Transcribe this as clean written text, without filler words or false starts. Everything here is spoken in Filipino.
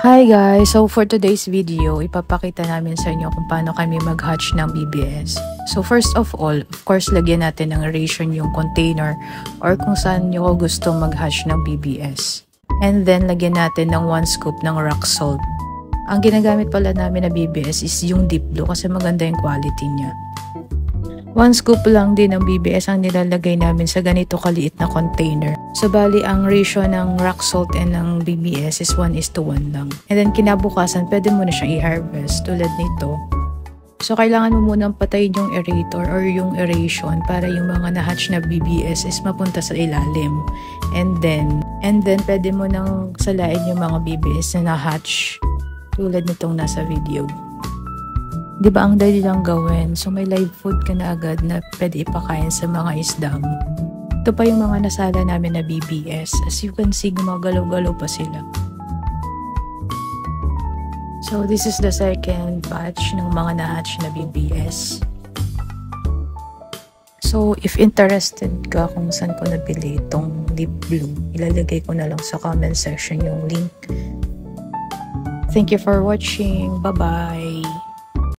Hi guys! So for today's video, ipapakita namin sa inyo kung paano kami mag-hatch ng BBS. So first of all, of course, lagyan natin ng aeration yung container or kung saan nyo gusto mag-hatch ng BBS. And then, lagyan natin ng 1 scoop ng rock salt. Ang ginagamit pala namin na BBS is yung deep blue kasi maganda yung quality niya. 1 scoop lang din ng BBS ang nilalagay namin sa ganito kaliit na container. So bali ang ratio ng rock salt and ng BBS is 1:1 lang. And then kinabukasan pwede mo na siyang i-harvest tulad nito. So kailangan mo munang patayin yung aerator or yung aeration para yung mga na-hatch na BBS is mapunta sa ilalim. And then pwede mo nang salain yung mga BBS na na-hatch tulad nitong nasa video. Di ba ang dali lang gawin? So may live food ka na agad na pwede ipakain sa mga isda mo. Ito pa yung mga nasala namin na BBS. As you can see, gumagalaw-galaw pa sila. So this is the second batch ng mga na-hatch na BBS. So if interested ka kung saan ko nabili itong deep blue, ilalagay ko na lang sa comment section yung link. Thank you for watching. Bye-bye!